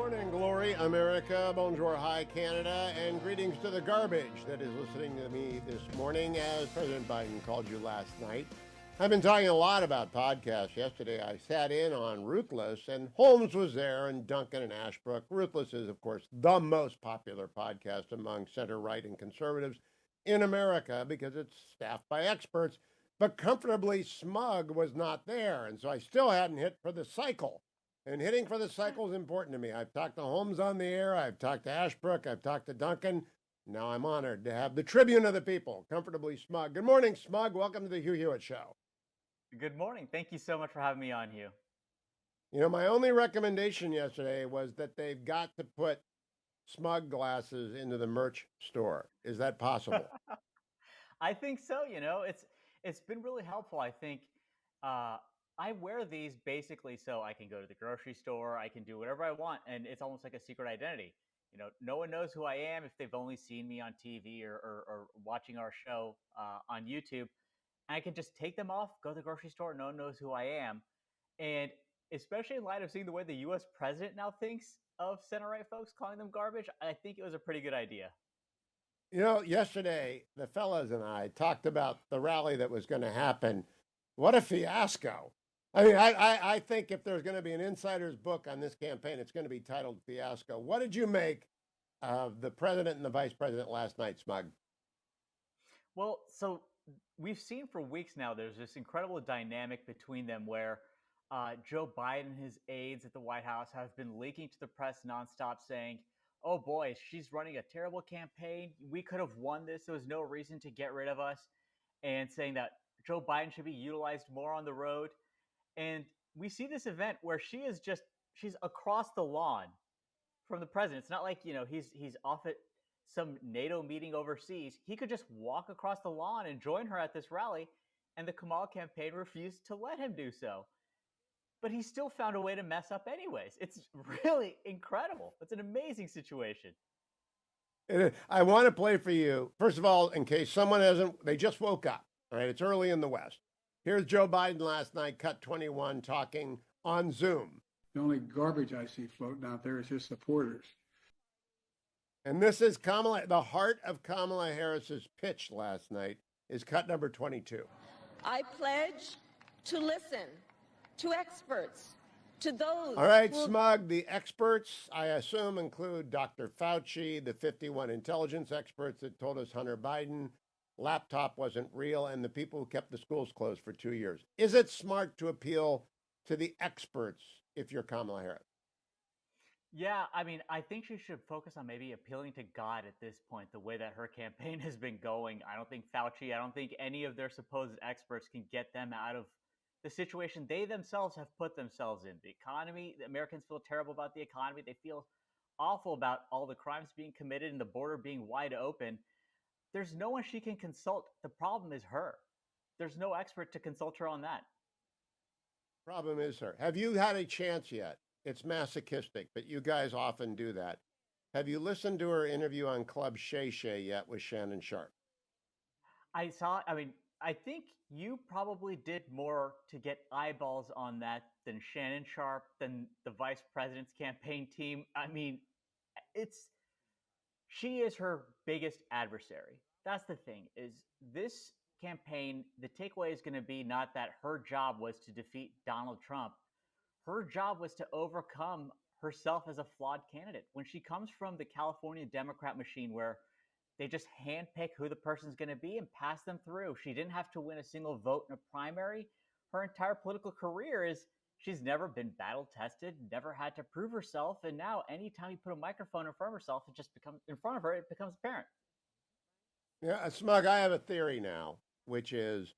Morning glory, America, bonjour, hi, Canada, and greetings to the garbage that is listening to me this morning as President Biden called you last night. I've been talking a lot about podcasts. Yesterday I sat in on Ruthless, and Holmes was there, and Duncan and Ashbrook. Ruthless is, of course, the most popular podcast among center-right and conservatives in America because it's staffed by experts, but Comfortably Smug was not there, and so I still hadn't hit for the cycle. And hitting for the cycle is important to me. I've talked to Holmes on the air. I've talked to Ashbrook. I've talked to Duncan. Now I'm honored to have the Tribune of the People, Comfortably Smug. Good morning, Smug. Welcome to the Hugh Hewitt Show. Good morning. Thank you so much for having me on, Hugh. You know, my only recommendation yesterday was that they've got to put Smug Glasses into the merch store. Is that possible? I think so. It's been really helpful. I think I wear these basically so I can go to the grocery store, I can do whatever I want, and it's almost like a secret identity. No one knows who I am if they've only seen me on TV or watching our show on YouTube. I can just take them off, go to the grocery store, no one knows who I am. And especially in light of seeing the way the US president now thinks of center right folks calling them garbage, I think it was a pretty good idea. You know, yesterday, the fellas and I talked about the rally that was going to happen. What a fiasco. I mean, I think if there's going to be an insider's book on this campaign, it's going to be titled Fiasco. What did you make of the president and the vice president last night, Smug? Well, so we've seen for weeks now there's this incredible dynamic between them where Joe Biden and his aides at the White House have been leaking to the press nonstop saying, oh boy, she's running a terrible campaign. We could have won this. There was no reason to get rid of us. And saying that Joe Biden should be utilized more on the road. And we see this event where she's across the lawn from the president. It's not like, he's off at some NATO meeting overseas. He could just walk across the lawn and join her at this rally, and the Kamala campaign refused to let him do so. But he still found a way to mess up anyways. It's really incredible. It's an amazing situation. I want to play for you. First of all, in case someone hasn't, they just woke up. All right, it's early in the West. Here's Joe Biden last night, cut 21, talking on Zoom. The only garbage I see floating out there is his supporters. And this is Kamala, the heart of Kamala Harris's pitch last night is cut number 22. I pledge to listen to experts, to those. All right, Smug, the experts, I assume, include Dr. Fauci, the 51 intelligence experts that told us Hunter Biden laptop wasn't real, and the people who kept the schools closed for 2 years. Is it smart to appeal to the experts if you're Kamala Harris? Yeah, I mean, I think she should focus on maybe appealing to God at this point, the way that her campaign has been going. I don't think Fauci, I don't think any of their supposed experts can get them out of the situation they themselves have put themselves in. The economy, the Americans feel terrible about the economy. They feel awful about all the crimes being committed and the border being wide open. There's no one she can consult. The problem is her. There's no expert to consult her on that. Problem is her. Have you had a chance yet? It's masochistic, but you guys often do that. Have you listened to her interview on Club Shay Shay yet with Shannon Sharpe? I think you probably did more to get eyeballs on that than Shannon Sharpe, than the vice president's campaign team. I mean, she is her biggest adversary. That's the thing, is this campaign, the takeaway is going to be not that her job was to defeat Donald Trump. Her job was to overcome herself as a flawed candidate. When she comes from the California Democrat machine where they just handpick who the person's going to be and pass them through. She didn't have to win a single vote in a primary. Her entire political career is she's never been battle tested, never had to prove herself. And now anytime you put a microphone in front of herself, it just becomes in front of her, it becomes apparent. Yeah, Smug, I have a theory now, which is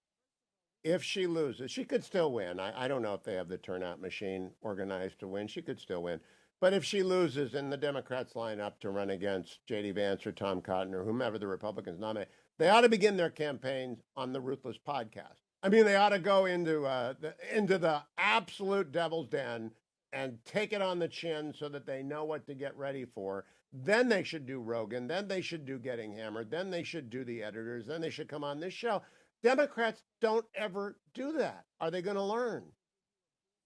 if she loses, she could still win. I don't know if they have the turnout machine organized to win. She could still win. But if she loses and the Democrats line up to run against J.D. Vance or Tom Cotton or whomever the Republicans nominate, they ought to begin their campaigns on the Ruthless podcast. I mean, they ought to go into the absolute devil's den and take it on the chin so that they know what to get ready for. Then they should do Rogan. Then they should do Getting Hammered. Then they should do the editors. Then they should come on this show. Democrats don't ever do that. Are they going to learn?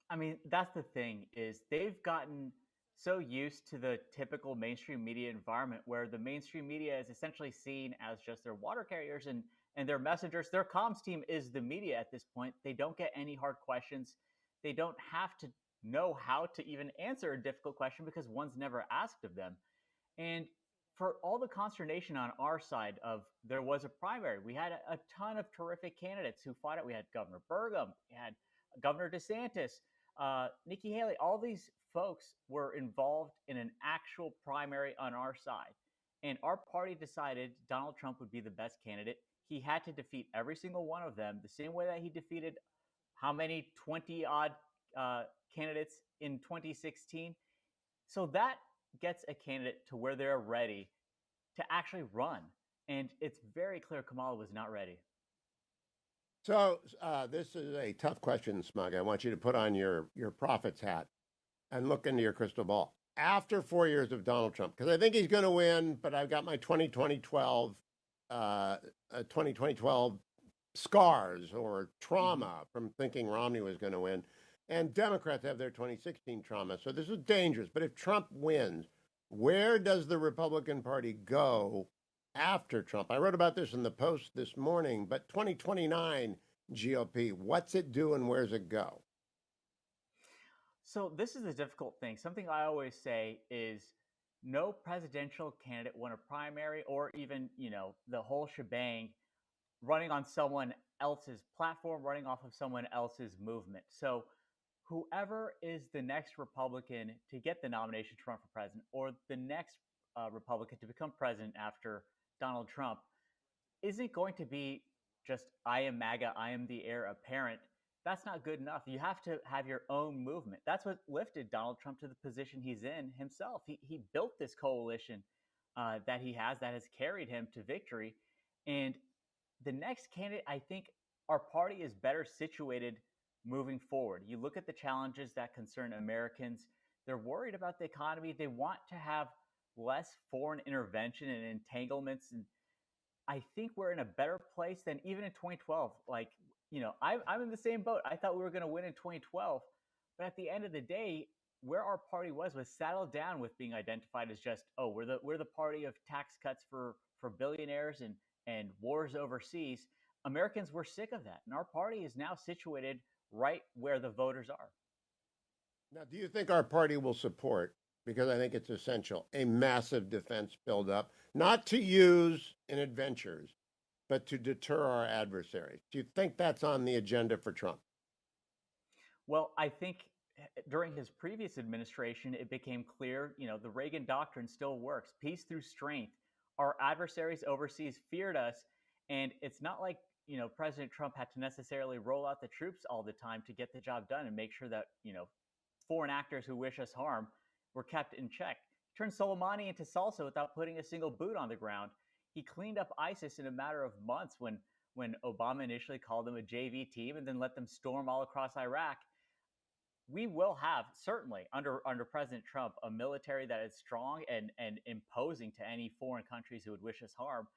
I mean, that's the thing, is they've gotten so used to the typical mainstream media environment where the mainstream media is essentially seen as just their water carriers and their messengers. Their comms team is the media at this point. They don't get any hard questions. They don't have to know how to even answer a difficult question because one's never asked of them. And for all the consternation on our side of there was a primary, we had a ton of terrific candidates who fought it. We had Governor Burgum, we had Governor DeSantis, Nikki Haley. All these folks were involved in an actual primary on our side. And our party decided Donald Trump would be the best candidate. He had to defeat every single one of them the same way that he defeated how many 20 odd uh, candidates in 2016. So that gets a candidate to where they're ready to actually run. And it's very clear Kamala was not ready. So this is a tough question, Smug. I want you to put on your prophet's hat and look into your crystal ball. After 4 years of Donald Trump, because I think he's going to win, but I've got my 2012 scars or trauma from thinking Romney was going to win. And Democrats have their 2016 trauma. So this is dangerous. But if Trump wins, where does the Republican Party go after Trump? I wrote about this in the Post this morning, but 2029 GOP, what's it do and where's it go? So this is a difficult thing. Something I always say is no presidential candidate won a primary or even, the whole shebang running on someone else's platform, running off of someone else's movement. So whoever is the next Republican to get the nomination to run for president or the next Republican to become president after Donald Trump isn't going to be just, I am MAGA, I am the heir apparent. That's not good enough. You have to have your own movement. That's what lifted Donald Trump to the position he's in himself. He built this coalition that he has that has carried him to victory. And the next candidate, I think our party is better situated moving forward. You look at the challenges that concern Americans. They're worried about the economy. They want to have less foreign intervention and entanglements. And I think we're in a better place than even in 2012. I'm in the same boat. I thought we were going to win in 2012. But at the end of the day, where our party was saddled down with being identified as just, oh, we're the party of tax cuts for billionaires and wars overseas. Americans were sick of that. And our party is now situated right where the voters are. Now, do you think our party will support, because I think it's essential, a massive defense buildup, not to use in adventures, but to deter our adversaries? Do you think that's on the agenda for Trump? Well, I think during his previous administration, it became clear, the Reagan Doctrine still works. Peace through strength. Our adversaries overseas feared us. And it's not like, President Trump had to necessarily roll out the troops all the time to get the job done and make sure that, foreign actors who wish us harm were kept in check. He turned Soleimani into salsa without putting a single boot on the ground. He cleaned up ISIS in a matter of months when Obama initially called them a JV team and then let them storm all across Iraq. We will have, certainly under President Trump, a military that is strong and imposing to any foreign countries who would wish us harm.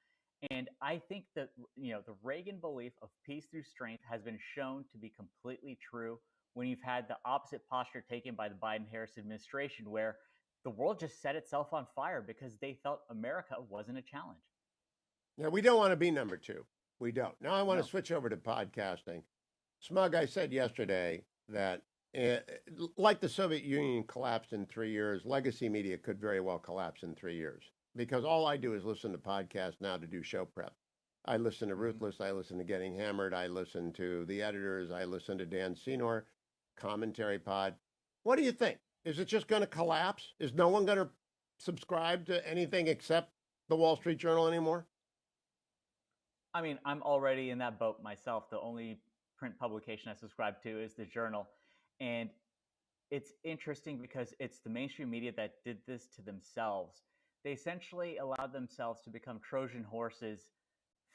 And I think that, the Reagan belief of peace through strength has been shown to be completely true when you've had the opposite posture taken by the Biden-Harris administration, where the world just set itself on fire because they felt America wasn't a challenge. Yeah, we don't want to be number two. We don't. Now I want to switch over to podcasting. Smug, I said yesterday that like the Soviet Union collapsed in 3 years, legacy media could very well collapse in 3 years. Because all I do is listen to podcasts now to do show prep. I listen to Ruthless. I listen to Getting Hammered. I listen to the editors. I listen to Dan Senor, Commentary Pod. What do you think? Is it just going to collapse? Is no one going to subscribe to anything except the Wall Street Journal anymore? I mean, I'm already in that boat myself. The only print publication I subscribe to is the Journal. And it's interesting because it's the mainstream media that did this to themselves. They essentially allowed themselves to become Trojan horses,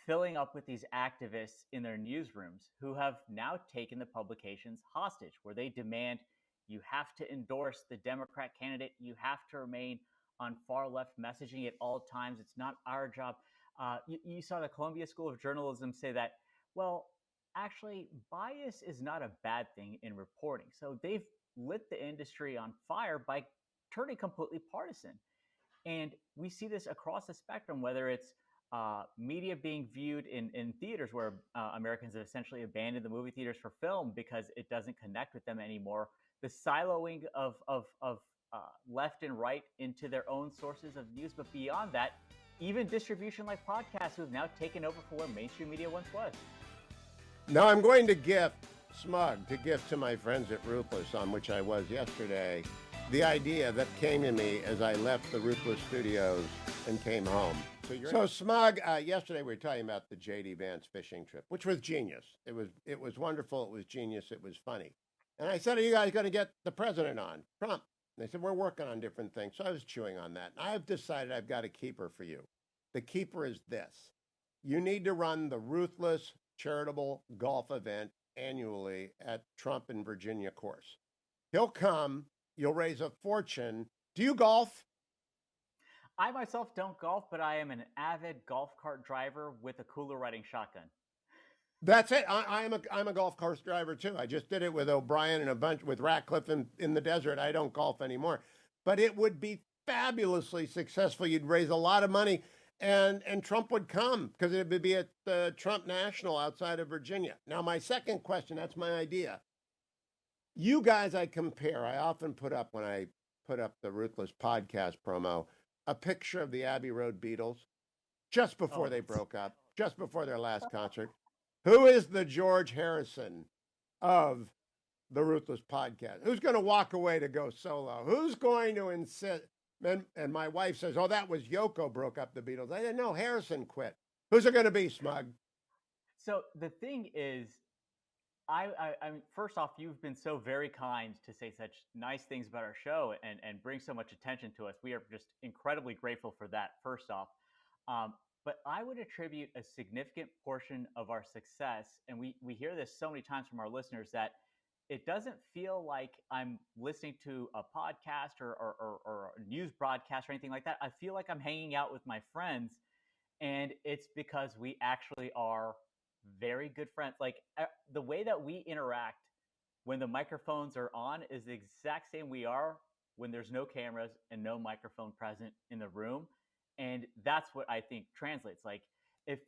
filling up with these activists in their newsrooms who have now taken the publications hostage, where they demand you have to endorse the Democrat candidate, you have to remain on far left messaging at all times. It's not our job. You saw the Columbia School of Journalism say that, well, actually, bias is not a bad thing in reporting. So they've lit the industry on fire by turning completely partisan. And we see this across the spectrum, whether it's media being viewed in theaters where Americans have essentially abandoned the movie theaters for film because it doesn't connect with them anymore. The siloing of left and right into their own sources of news. But beyond that, even distribution like podcasts who have now taken over for where mainstream media once was. Now I'm going to gift to my friends at Ruthless, on which I was yesterday, the idea that came to me as I left the Ruthless studios and came home. So Smug, yesterday we were talking about the J.D. Vance fishing trip, which was genius. It was wonderful. It was genius. It was funny. And I said, are you guys going to get the president on? Trump. And they said, we're working on different things. So I was chewing on that. And I've decided I've got a keeper for you. The keeper is this. You need to run the Ruthless charitable golf event annually at Trump in Virginia course. He'll come. You'll raise a fortune. Do you golf? I myself don't golf, but I am an avid golf cart driver with a cooler riding shotgun. That's it. I'm a golf course driver too. I just did it with O'Brien and a bunch with Ratcliffe in the desert. I don't golf anymore, but it would be fabulously successful. You'd raise a lot of money, and Trump would come because it would be at the Trump National outside of Virginia. Now, my second question, that's my idea. You guys, I often put up, when I put up the Ruthless podcast promo, a picture of the Abbey Road Beatles just before they broke up, just before their last concert. Who is the George Harrison of the Ruthless podcast? Who's going to walk away to go solo? Who's going to insist? And my wife says, oh, that was Yoko broke up the Beatles. I didn't know. Harrison quit. Who's it going to be, Smug? So the thing is, I mean, first off, you've been so very kind to say such nice things about our show and bring so much attention to us. We are just incredibly grateful for that, first off. But I would attribute a significant portion of our success, and we hear this so many times from our listeners, that it doesn't feel like I'm listening to a podcast or a news broadcast or anything like that. I feel like I'm hanging out with my friends, and it's because we actually are very good friends. Like the way that we interact when the microphones are on is the exact same we are when there's no cameras and no microphone present in the room. And that's what I think translates. Like if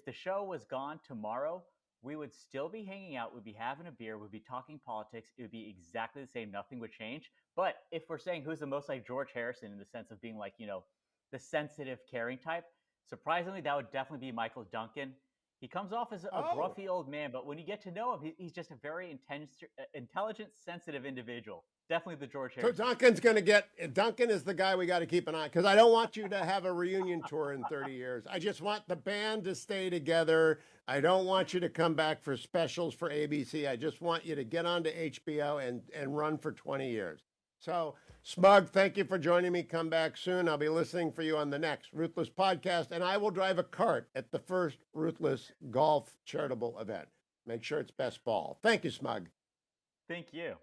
the show was gone tomorrow, we would still be hanging out. We'd be having a beer. We'd be talking politics. It would be exactly the same. Nothing would change. But if we're saying who's the most like George Harrison in the sense of being like, the sensitive, caring type, surprisingly, that would definitely be Michael Duncan. He comes off as a gruffy old man, but when you get to know him, he's just a very intelligent, sensitive individual. Definitely the George Harrison. So Duncan is the guy we got to keep an eye, because I don't want you to have a reunion tour in 30 years. I just want the band to stay together. I don't want you to come back for specials for ABC. I just want you to get onto HBO and run for 20 years. So, Smug, thank you for joining me. Come back soon. I'll be listening for you on the next Ruthless podcast, and I will drive a cart at the first Ruthless golf charitable event. Make sure it's best ball. Thank you, Smug. Thank you.